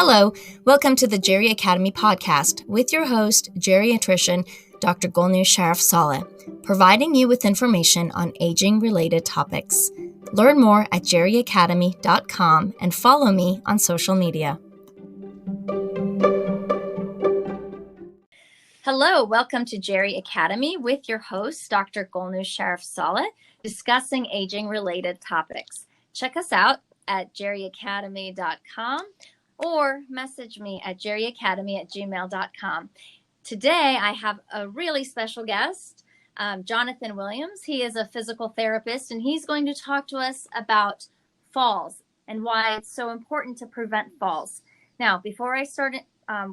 Hello, welcome to the Geri Academy podcast with your host, geriatrician Dr. Sharafsaleh, providing you with information on aging-related topics. Learn more at geriacademy.com and follow me on social media. Hello, welcome to Geri Academy with your host, Dr. Sharafsaleh, discussing aging-related topics. Check us out at geriacademy.com or message me at geriacademy@gmail.com. Today, I have a really special guest, Jonathan Williams. He is a physical therapist, and he's going to talk to us about falls and why it's so important to prevent falls. Now, before I start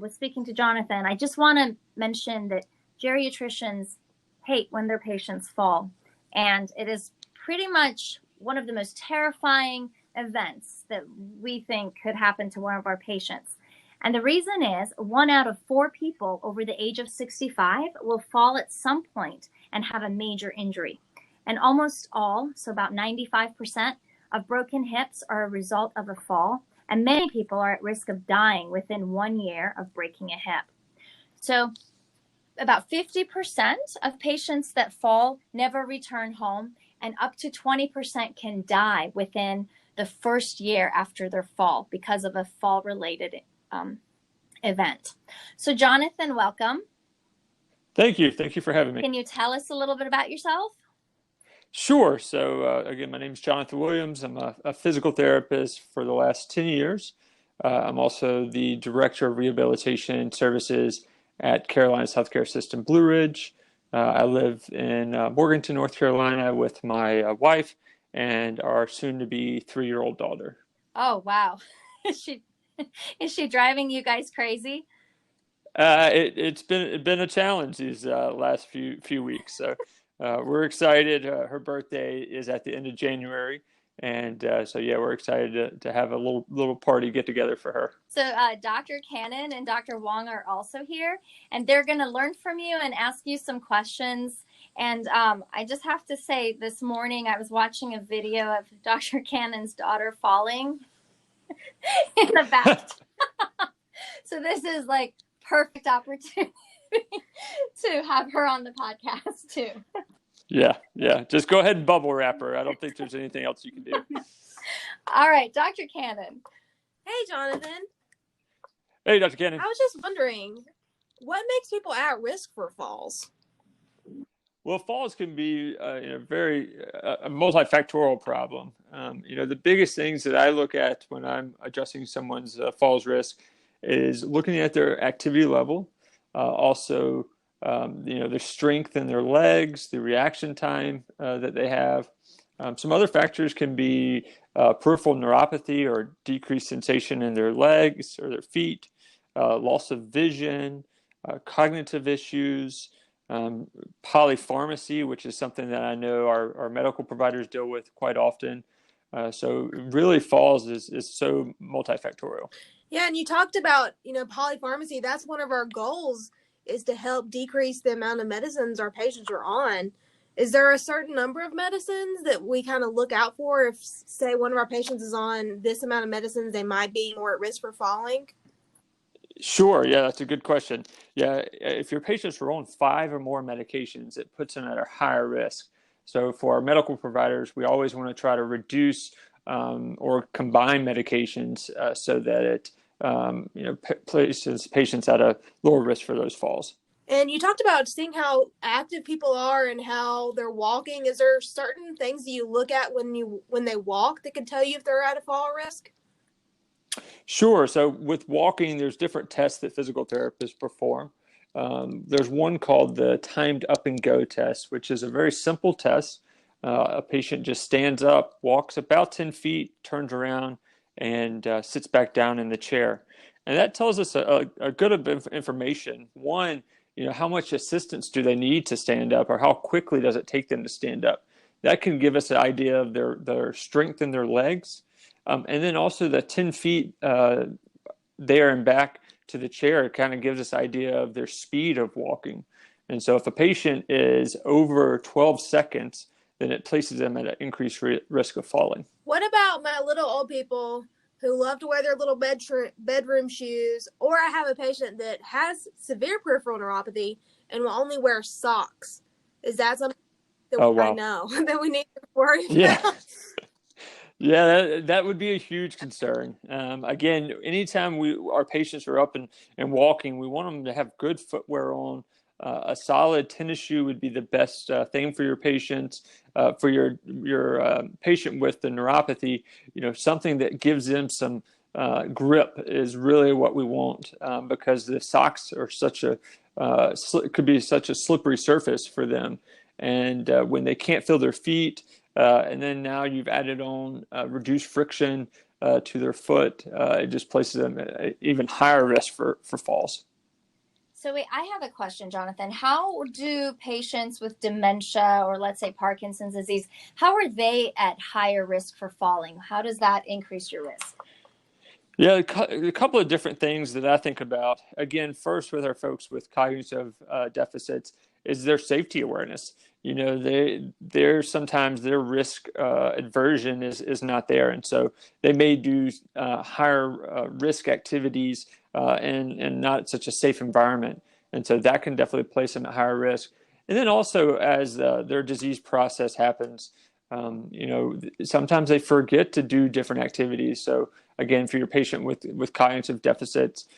with speaking to Jonathan, I just want to mention that geriatricians hate when their patients fall, and it is pretty much one of the most terrifying events that we think could happen to one of our patients. And the reason is 1 out of 4 people over the age of 65 will fall at some point and have a major injury. And almost all, so about 95% of broken hips are a result of a fall. And many people are at risk of dying within 1 year of breaking a hip. So about 50% of patients that fall never return home, and up to 20% can die within the first year after their fall because of a fall-related event. So Jonathan, welcome. Thank you. Thank you for having me. Can you tell us a little bit about yourself? Sure. So again, my name is Jonathan Williams. I'm a physical therapist for the last 10 years. I'm also the Director of Rehabilitation Services at Carolina's Healthcare System Blue Ridge. I live in Morganton, North Carolina with my wife and our soon-to-be 3-year-old daughter. Oh, wow. Is she driving you guys crazy? It's been a challenge these last few weeks. So we're excited. Her birthday is at the end of January. And so, yeah, we're excited to have a little party get together for her. So Dr. Cannon and Dr. Wang are also here, and they're going to learn from you and ask you some questions. And I just have to say, this morning I was watching a video of Dr. Cannon's daughter falling in the bath. So this is like perfect opportunity to have her on the podcast too. Yeah. Just go ahead and bubble wrap her. I don't think there's anything else you can do. All right, Dr. Cannon. Hey, Jonathan. Hey, Dr. Cannon. I was just wondering, what makes people at risk for falls? Well, falls can be a multifactorial problem. The biggest things that I look at when I'm addressing someone's falls risk is looking at their activity level, also their strength in their legs, the reaction time that they have. Some other factors can be peripheral neuropathy or decreased sensation in their legs or their feet, loss of vision, cognitive issues, polypharmacy, which is something that I know our medical providers deal with quite often. So really falls is so multifactorial. Yeah, and you talked about, polypharmacy. That's one of our goals, is to help decrease the amount of medicines our patients are on. Is there a certain number of medicines that we kind of look out for? If, say, one of our patients is on this amount of medicines, they might be more at risk for falling? Sure. Yeah, that's a good question. Yeah, if your patients are on 5 or more medications, it puts them at a higher risk. So for our medical providers, we always want to try to reduce or combine medications so that it places patients at a lower risk for those falls. And you talked about seeing how active people are and how they're walking. Is there certain things that you look at when they walk that can tell you if they're at a fall risk? Sure. So with walking, there's different tests that physical therapists perform. There's one called the timed up and go test, which is a very simple test. A patient just stands up, walks about 10 feet, turns around, and sits back down in the chair. And that tells us a good bit of information. One, how much assistance do they need to stand up, or how quickly does it take them to stand up? That can give us an idea of their strength in their legs. And then also the 10 feet there and back to the chair kind of gives us an idea of their speed of walking. And so if a patient is over 12 seconds, then it places them at an increased risk of falling. What about my little old people who love to wear their little bedroom shoes, or I have a patient that has severe peripheral neuropathy and will only wear socks. Is that something that Oh, I wow. know that we need to worry Yeah. about? Yeah, that would be a huge concern. Again, anytime our patients are up and walking, we want them to have good footwear on. A solid tennis shoe would be the best thing for your patients. For your patient with the neuropathy, something that gives them some grip is really what we want, because the socks are could be such a slippery surface for them, and when they can't feel their feet. And then now you've added on reduced friction to their foot. It just places them at even higher risk for falls. So wait, I have a question, Jonathan. How do patients with dementia, or let's say Parkinson's disease, how are they at higher risk for falling? How does that increase your risk? Yeah, a couple of different things that I think about. Again, first with our folks with cognitive deficits is their safety awareness. They're sometimes their risk aversion is not there, and so they may do higher risk activities and not such a safe environment, and so that can definitely place them at higher risk. And then also as their disease process happens, sometimes they forget to do different activities. So again, for your patient with cognitive deficits,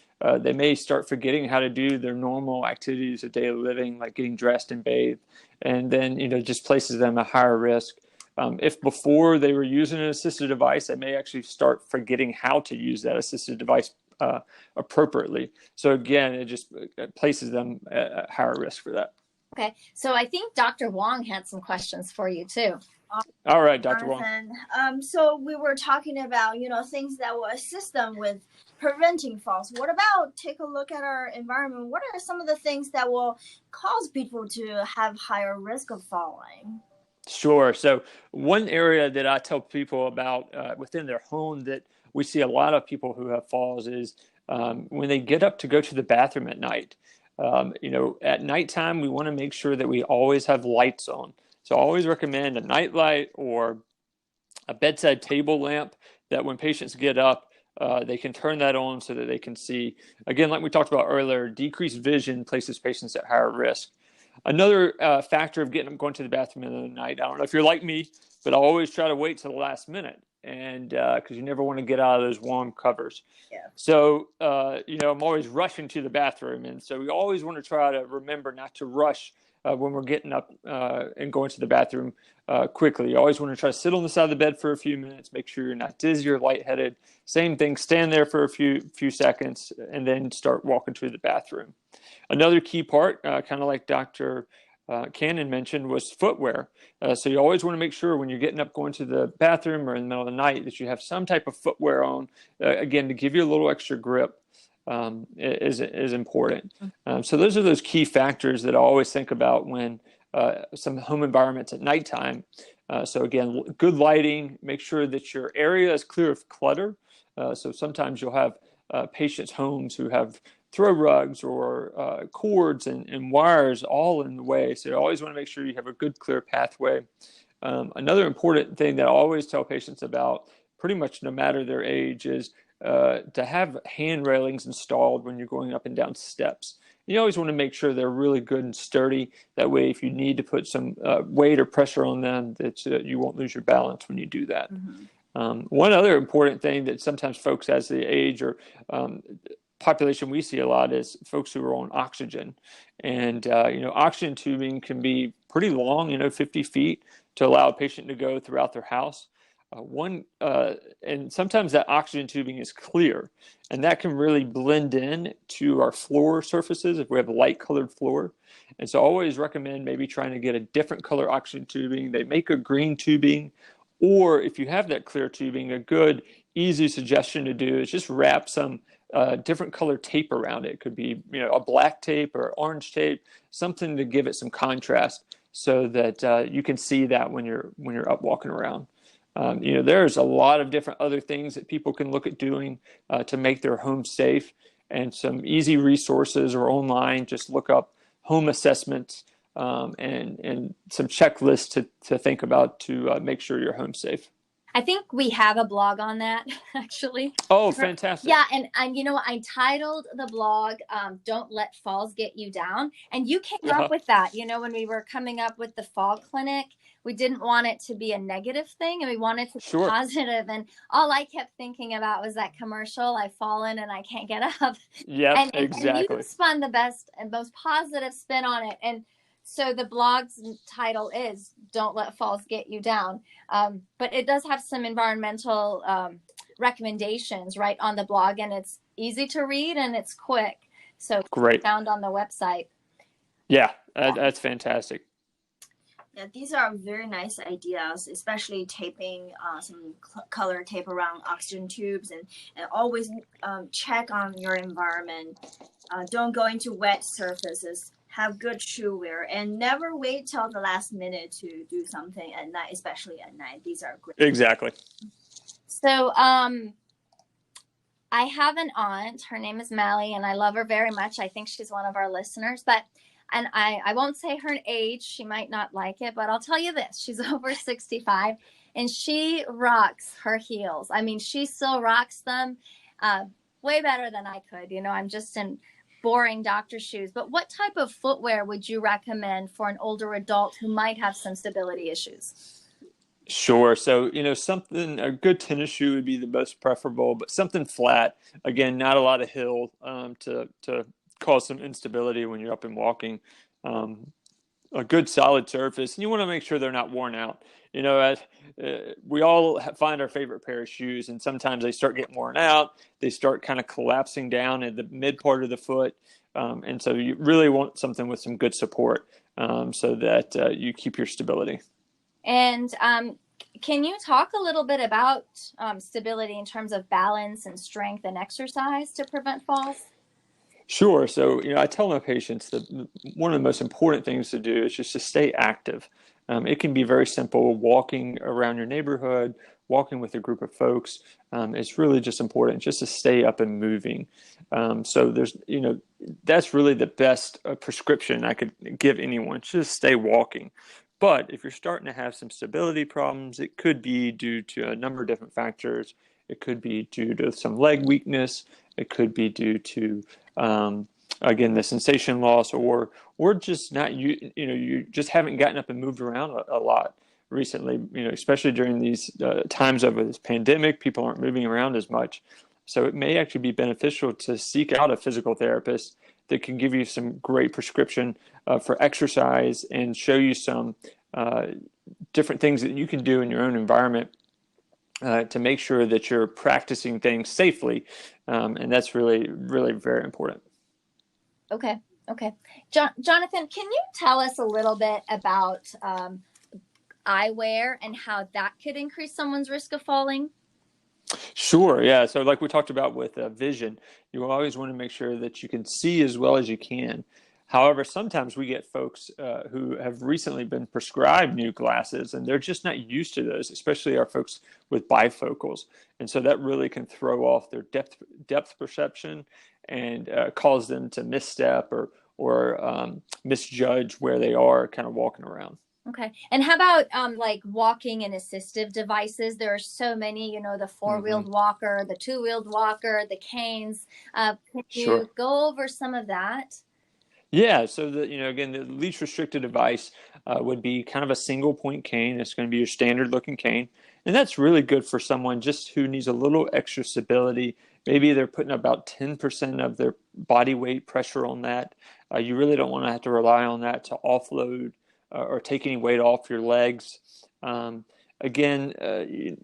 they may start forgetting how to do their normal activities of daily living, like getting dressed and bathed, and then just places them at higher risk. If before they were using an assistive device, they may actually start forgetting how to use that assistive device appropriately. So again, it places them at higher risk for that. Okay, so I think Dr. Wang had some questions for you too. All right, Dr. Wang. So we were talking about, things that will assist them with preventing falls. What about take a look at our environment? What are some of the things that will cause people to have higher risk of falling? Sure. So one area that I tell people about within their home that we see a lot of people who have falls is when they get up to go to the bathroom at night. At nighttime, we want to make sure that we always have lights on. So I always recommend a night light or a bedside table lamp that when patients get up, they can turn that on so that they can see. Again, like we talked about earlier, decreased vision places patients at higher risk. Another factor of going to the bathroom in the night, I don't know if you're like me, but I always try to wait till the last minute, and because you never want to get out of those warm covers. Yeah. So, I'm always rushing to the bathroom, and so we always want to try to remember not to rush when we're getting up and going to the bathroom quickly. You always want to try to sit on the side of the bed for a few minutes, make sure you're not dizzy or lightheaded. Same thing, stand there for a few seconds, and then start walking to the bathroom. Another key part, kind of like Dr. Cannon mentioned, was footwear. So you always want to make sure when you're getting up going to the bathroom or in the middle of the night that you have some type of footwear on, again, to give you a little extra grip. Is important. So those are those key factors that I always think about when some home environments at nighttime. So again, good lighting, make sure that your area is clear of clutter. So sometimes you'll have patients' homes who have throw rugs or cords and wires all in the way. So you always want to make sure you have a good clear pathway. Another important thing that I always tell patients about, pretty much no matter their age, is to have hand railings installed when you're going up and down steps. You always want to make sure they're really good and sturdy. That way, if you need to put some weight or pressure on them, that you won't lose your balance when you do that. Mm-hmm. One other important thing that sometimes folks as they age or population we see a lot is folks who are on oxygen. And, oxygen tubing can be pretty long, 50 feet to allow a patient to go throughout their house. And sometimes that oxygen tubing is clear, and that can really blend in to our floor surfaces if we have a light colored floor. And so I always recommend maybe trying to get a different color oxygen tubing. They make a green tubing, or if you have that clear tubing, a good, easy suggestion to do is just wrap some different color tape around it. It could be, a black tape or orange tape, something to give it some contrast so that you can see that when you're up walking around. There's a lot of different other things that people can look at doing to make their home safe, and some easy resources or online, just look up home assessments and some checklists to think about to make sure your home's safe. I think we have a blog on that, actually. Oh, fantastic. Yeah, and you know, I titled the blog "Don't Let Falls Get You Down," and you came up with that. You know, when we were coming up with the fall clinic, we didn't want it to be a negative thing, and we wanted to be positive. And all I kept thinking about was that commercial, "I've fallen and I can't get up." Yep, and exactly. you spun the best and most positive spin on it. And so the blog's title is "Don't Let Falls Get You Down," but it does have some environmental recommendations right on the blog, and it's easy to read and it's quick. So great. Found on the website. Yeah, that's fantastic. Yeah, these are very nice ideas, especially taping some color tape around oxygen tubes, and always check on your environment. Don't go into wet surfaces. Have good shoe wear, and never wait till the last minute to do something at night, especially at night. These are great. Exactly. So I have an aunt. Her name is Mally, and I love her very much. I think she's one of our listeners, and I won't say her age. She might not like it, but I'll tell you this. She's over 65, and she rocks her heels. I mean, she still rocks them way better than I could. You know, I'm just in boring doctor shoes. But what type of footwear would you recommend for an older adult who might have some stability issues? Sure. So, you know, a good tennis shoe would be the most preferable, but something flat, again, not a lot of heel to cause some instability when you're up and walking. A good solid surface, and you want to make sure they're not worn out. You know, we all find our favorite pair of shoes, and sometimes they start getting worn out. They start kind of collapsing down at the mid part of the foot. And so you really want something with some good support so that you keep your stability. And can you talk a little bit about stability in terms of balance and strength and exercise to prevent falls? Sure. So, you know, I tell my patients that one of the most important things to do is just to stay active. It can be very simple, walking around your neighborhood, walking with a group of folks. It's really just important just to stay up and moving. So you know, that's really the best prescription I could give anyone, just stay walking. But if you're starting to have some stability problems, it could be due to a number of different factors. It could be due to some leg weakness. It could be due to again, the sensation loss, or just not you just haven't gotten up and moved around a lot recently. You know, especially during these times of this pandemic, people aren't moving around as much. So it may actually be beneficial to seek out a physical therapist that can give you some great prescription for exercise and show you some different things that you can do in your own environment to make sure that you're practicing things safely. And that's really, really very important. Okay. Jonathan, can you tell us a little bit about eyewear and how that could increase someone's risk of falling? Sure. Yeah. So like we talked about with vision, you always want to make sure that you can see as well as you can. However, sometimes we get folks who have recently been prescribed new glasses, and they're just not used to those, especially our folks with bifocals. And so that really can throw off their depth perception and cause them to misstep or misjudge where they are kind of walking around. Okay. And how about like walking and assistive devices? There are so many, you know, the four-wheeled walker, the two-wheeled walker, the canes. Can you go over some of that? Yeah, so again, the least restricted device would be kind of a single point cane. It's going to be your standard looking cane. And that's really good for someone just who needs a little extra stability. Maybe they're putting about 10% of their body weight pressure on that. You really don't want to have to rely on that to offload or take any weight off your legs. Again,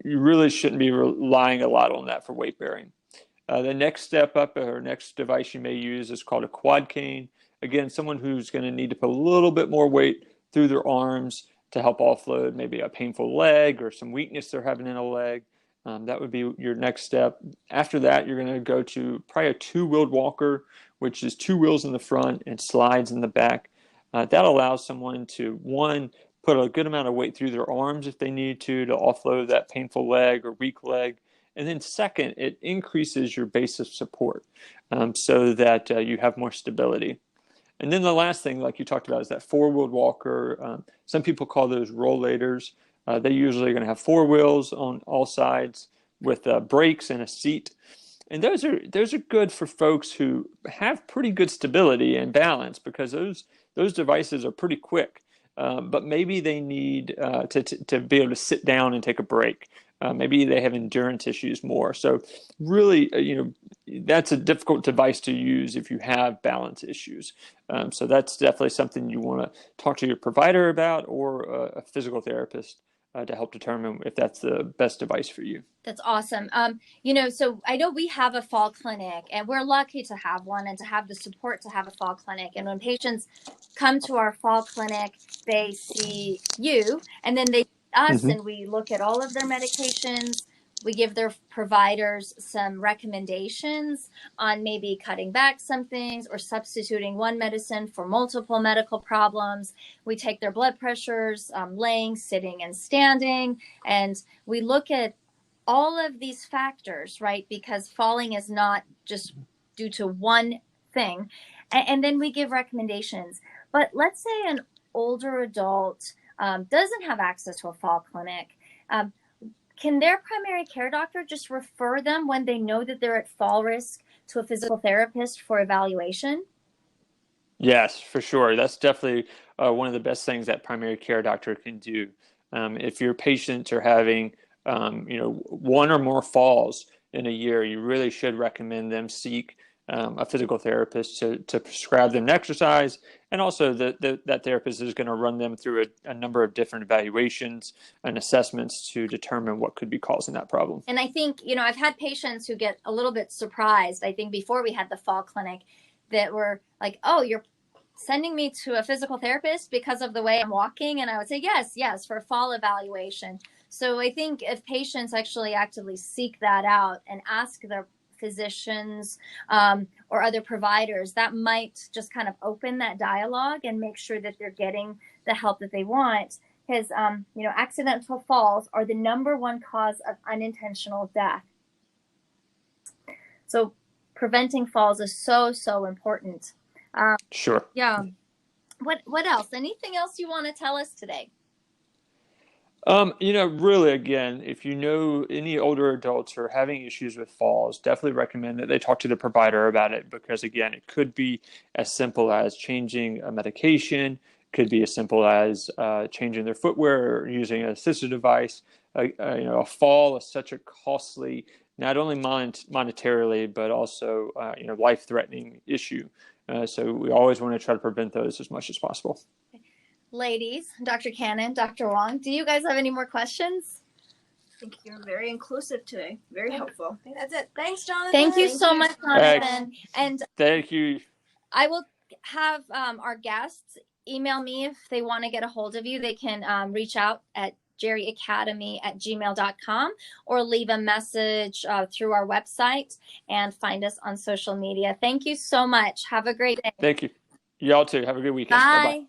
you really shouldn't be relying a lot on that for weight bearing. The next step up or next device you may use is called a quad cane. Again, someone who's going to need to put a little bit more weight through their arms to help offload maybe a painful leg or some weakness they're having in a leg. That would be your next step. After that, you're going to go to probably a two-wheeled walker, which is two wheels in the front and slides in the back. That allows someone to, one, put a good amount of weight through their arms if they need to offload that painful leg or weak leg. And then second, it increases your base of support so that you have more stability. And then the last thing, like you talked about, is that four-wheeled walker. Some people call those rollators. They're usually going to have 4 wheels on all sides with brakes and a seat. And those are good for folks who have pretty good stability and balance, because those devices are pretty quick. But maybe they need to be able to sit down and take a break. Maybe they have endurance issues more. So really, that's a difficult device to use if you have balance issues. So that's definitely something you want to talk to your provider about, or a physical therapist to help determine if that's the best device for you. That's awesome. So I know we have a fall clinic, and we're lucky to have one and to have the support to have a fall clinic. And when patients come to our fall clinic, they see you, and then they see us, Mm-hmm. and we look at all of their medications. We give their providers some recommendations on maybe cutting back some things or substituting one medicine for multiple medical problems. We take their blood pressures, laying, sitting, and standing, and we look at all of these factors, right? Because falling is not just due to one thing. And then we give recommendations. But let's say an older adult doesn't have access to a fall clinic. Can their primary care doctor just refer them when they know that they're at fall risk to a physical therapist for evaluation? Yes, for sure. That's definitely one of the best things that primary care doctor can do. If your patients are having, 1 or more falls in a year, you really should recommend them seek a physical therapist to prescribe them exercise, and also that therapist is going to run them through a number of different evaluations and assessments to determine what could be causing that problem. And I think, I've had patients who get a little bit surprised. I think before we had the fall clinic, that were like, oh, you're sending me to a physical therapist because of the way I'm walking? And I would say, yes, for fall evaluation. So I think if patients actually actively seek that out and ask their physicians or other providers, that might just kind of open that dialogue and make sure that they're getting the help that they want. Because, accidental falls are the number 1 cause of unintentional death. So preventing falls is so, so important. Sure. Yeah. What else? Anything else you want to tell us today? Really, again, if you know any older adults are having issues with falls, definitely recommend that they talk to the provider about it, because again, it could be as simple as changing a medication, could be as simple as changing their footwear or using an assistive device. A fall is such a costly, not only monetarily, but also life-threatening issue. So we always want to try to prevent those as much as possible. Ladies, Dr. Cannon, Dr. Wang, do you guys have any more questions? I think you're very inclusive today. Very helpful. I think that's it. Thanks, Jonathan. Thank you so much, Jonathan. And thank you. I will have our guests email me if they want to get a hold of you. They can reach out at jerryacademy@gmail.com or leave a message through our website and find us on social media. Thank you so much. Have a great day. Thank you. Y'all too. Have a good weekend. Bye. Bye-bye.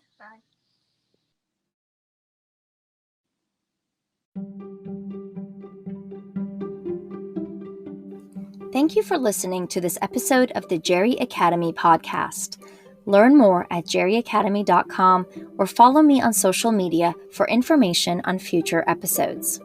Thank you for listening to this episode of the Jerry Academy podcast. Learn more at jerryacademy.com or follow me on social media for information on future episodes.